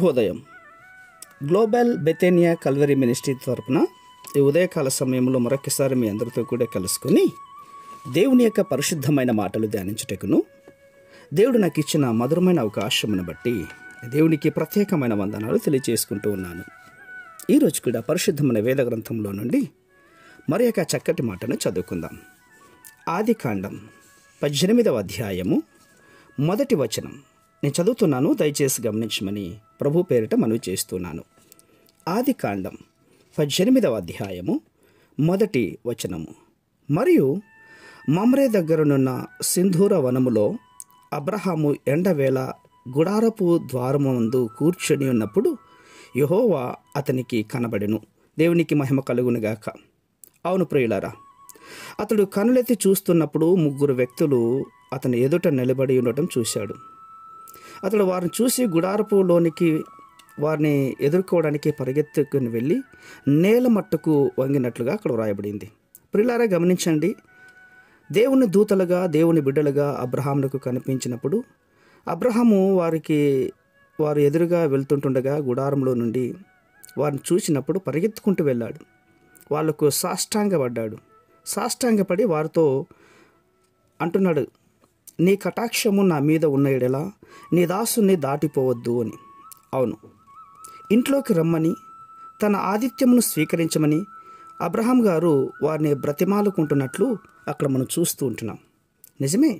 శుభోదయం. Global బెతేనియా Calvary ministry తరపున ఈ ఉదయకాల సమయంలో మరొకసారి మీ అందరితో కూడా కలుసుకొని దేవుని యొక్క పరిశుద్ధమైన మాటలు ధ్యానించుటకును దేవుడు నాకు ఇచ్చిన మధురమైన అవకాశమును బట్టి దేవునికి ప్రత్యేకమైన వందనాలు తెలియజేసుకుంటూ ఉన్నాను. ఈరోజు కూడా పరిశుద్ధమైన వేద గ్రంథంలో నుండి మరి యొక్క చక్కటి మాటను చదువుకుందాం. ఆదికాండం 18వ అధ్యాయము 1వ వచనం నేను చదువుతున్నాను, దయచేసి గమనించమని ప్రభు పేరిట మనవి చేస్తున్నాను. ఆదికాండం 18వ అధ్యాయము 1వ వచనము. మరియు మమ్రే దగ్గరనున్న సింధూర వనములో అబ్రహాము ఎండవేళ గుడారపు ద్వారము ముందు కూర్చొని ఉన్నప్పుడు యెహోవా అతనికి కనబడెను. దేవునికి మహిమ కలుగునుగాక. అవును ప్రియులారా, అతడు కనులెత్తి చూస్తున్నప్పుడు 3 వ్యక్తులు అతని ఎదుట నిలబడి ఉండటం చూశాడు. అతడు వారిని చూసి గుడారపులోనికి వారిని ఎదుర్కోవడానికి పరిగెత్తుకుని వెళ్ళి నేల మట్టుకు వంగినట్లుగా అక్కడ వ్రాయబడింది. ప్రియులారా గమనించండి, దేవుని దూతలుగా దేవుని బిడ్డలుగా అబ్రహాములకు కనిపించినప్పుడు అబ్రహాము వారు ఎదురుగా వెళ్తుంటుండగా గుడారంలో నుండి వారిని చూసినప్పుడు పరిగెత్తుకుంటూ వెళ్ళాడు. వాళ్లకు సాష్టాంగపడి వారితో అంటున్నాడు, నీ కటాక్షము నా మీద ఉన్న ఎడల నీ దాసుని దాటిపోవద్దు అని. అవును, ఇంట్లోకి రమ్మని తన ఆతిథ్యమును స్వీకరించమని అబ్రహాం గారు వారిని బ్రతిమాలుకుంటున్నట్లు అక్కడ మనం చూస్తూ ఉంటున్నాం. నిజమే,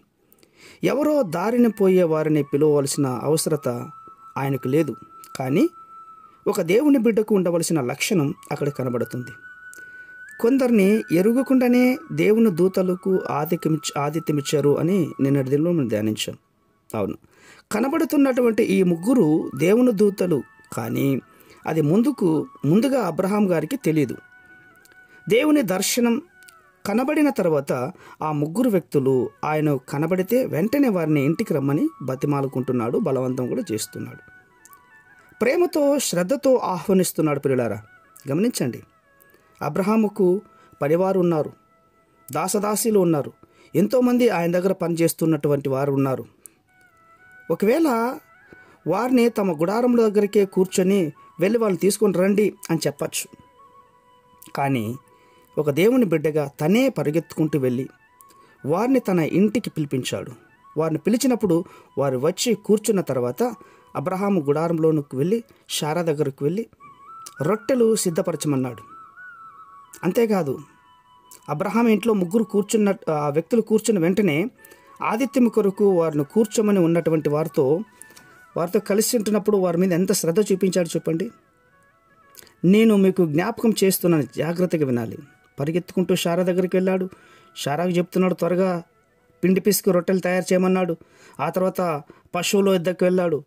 ఎవరో దారిని పోయే వారిని పిలవవలసిన అవసరత ఆయనకు లేదు. కానీ ఒక దేవుని బిడ్డకు ఉండవలసిన లక్షణం అక్కడ కనబడుతుంది. కొందరిని ఎరుగకుండానే దేవుని దూతలకు ఆతిథ్యమిచ్చారు అని నిన్నటి దినంలో మనం ధ్యానించాం. అవును, కనబడుతున్నటువంటి ఈ 3 దేవుని దూతలు, కానీ అది ముందుగా అబ్రహాం గారికి తెలియదు. దేవుని దర్శనం కనబడిన తర్వాత ఆ 3 వ్యక్తులు ఆయన కనబడితే వెంటనే వారిని ఇంటికి రమ్మని బతిమాలుకుంటున్నాడు, బలవంతం కూడా చేస్తున్నాడు. ప్రేమతో శ్రద్ధతో ఆహ్వానిస్తున్నాడు. ప్రియులారా గమనించండి, అబ్రహాముకు పనివారు ఉన్నారు, దాసదాసీలు ఉన్నారు, ఎంతోమంది ఆయన దగ్గర పనిచేస్తున్నటువంటి వారు ఉన్నారు. ఒకవేళ వారిని తమ గుడారంలో దగ్గరికే కూర్చొని వెళ్ళి వాళ్ళు తీసుకొని రండి అని చెప్పచ్చు. కానీ ఒక దేవుని బిడ్డగా తనే పరిగెత్తుకుంటూ వెళ్ళి వారిని తన ఇంటికి పిలిపించాడు. వారిని పిలిచినప్పుడు వారు వచ్చి కూర్చున్న తర్వాత అబ్రహాము గుడారంలోనికి వెళ్ళి శారా దగ్గరకు వెళ్ళి రొట్టెలు సిద్ధపరచమన్నాడు. అంతేకాదు, అబ్రహాం ఇంట్లో 3 ఆ వ్యక్తులు కూర్చున్న వెంటనే ఆతిథ్యం కొరకు వారిని కూర్చోమని ఉన్నటువంటి వారితో కలిసి ఉంటున్నప్పుడు వారి మీద ఎంత శ్రద్ధ చూపించాడు చెప్పండి. నేను మీకు జ్ఞాపకం చేస్తున్నాను, జాగ్రత్తగా వినాలి. పరిగెత్తుకుంటూ శారా దగ్గరికి వెళ్ళాడు. శారాకు చెప్తున్నాడు, త్వరగా పిండి పిసికి రొట్టెలు తయారు చేయమన్నాడు. ఆ తర్వాత పశువుల వద్దకు వెళ్ళాడు.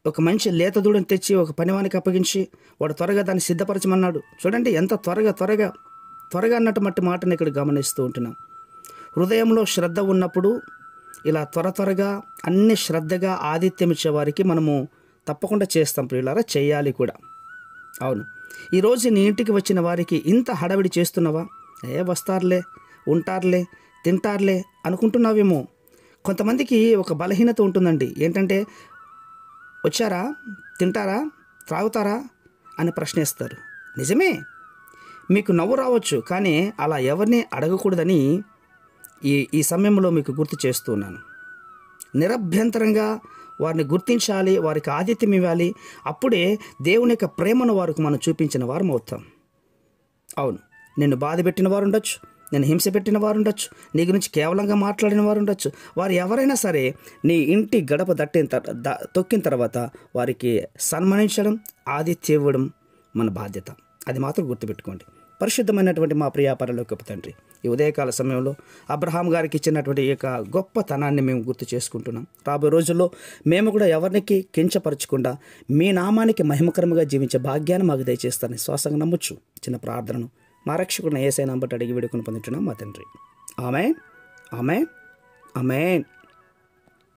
ఒక మంచి లేత దూడని తెచ్చి ఒక పనివానికి అప్పగించి వాడు త్వరగా దాన్ని సిద్ధపరచమన్నాడు. చూడండి, ఎంత త్వరగా అన్నట్టు మట్టి మాటను ఇక్కడ గమనిస్తూ ఉంటున్నాం. హృదయంలో శ్రద్ధ ఉన్నప్పుడు ఇలా త్వరగా అన్ని శ్రద్ధగా ఆతిథ్యం ఇచ్చే వారికి మనము తప్పకుండా చేస్తాం. ప్రియులారా, చేయాలి కూడా. అవును, ఈరోజు నీ ఇంటికి వచ్చిన వారికి ఇంత హడావిడి చేస్తున్నావా? వస్తారులే, ఉంటారులే, తింటారులే అనుకుంటున్నావేమో. కొంతమందికి ఒక బలహీనత ఉంటుందండి. ఏంటంటే, వచ్చారా, తింటారా, త్రాగుతారా అని ప్రశ్నిస్తారు. నిజమే, మీకు నవ్వు రావచ్చు, కానీ అలా ఎవరిని అడగకూడదని ఈ సమయంలో మీకు గుర్తు చేస్తున్నాను. నిరభ్యంతరంగా వారిని గుర్తించాలి, వారికి ఆతిథ్యం ఇవ్వాలి. అప్పుడే దేవుని యొక్క ప్రేమను వారికి మనం చూపించిన వారు అవుతాం. అవును, నిన్ను బాధ పెట్టిన వారు ఉండొచ్చు, నేను హింస పెట్టిన వారు ఉండొచ్చు, నీ గురించి కేవలంగా మాట్లాడిన వారు ఉండొచ్చు. వారు ఎవరైనా సరే నీ ఇంటి గడప తొక్కిన తర్వాత వారికి సన్మానించడం, ఆతిథ్యం ఇవ్వడం మన బాధ్యత. అది మాత్రం గుర్తుపెట్టుకోండి. పరిశుద్ధమైనటువంటి మా ప్రియ పరలోకపు తండ్రి, ఈ ఉదయకాల సమయంలో అబ్రహాం గారికి ఇచ్చినటువంటి ఈ యొక్క గొప్పతనాన్ని మేము గుర్తు చేసుకుంటున్నాం. రాబోయే రోజుల్లో మేము కూడా ఎవరికి కించపరచకుండా మీ నామానికి మహిమకరంగా జీవించే భాగ్యాన్ని మాకు దయచేస్తారని శ్వాసంగా నమ్మొచ్చు. చిన్న ప్రార్థనను మా రక్షకుడిని యేసయ్య నామమున అడిగి వేడుకొని పొందుతున్నాం మా తండ్రి. ఆమేన్, ఆమేన్, ఆమేన్.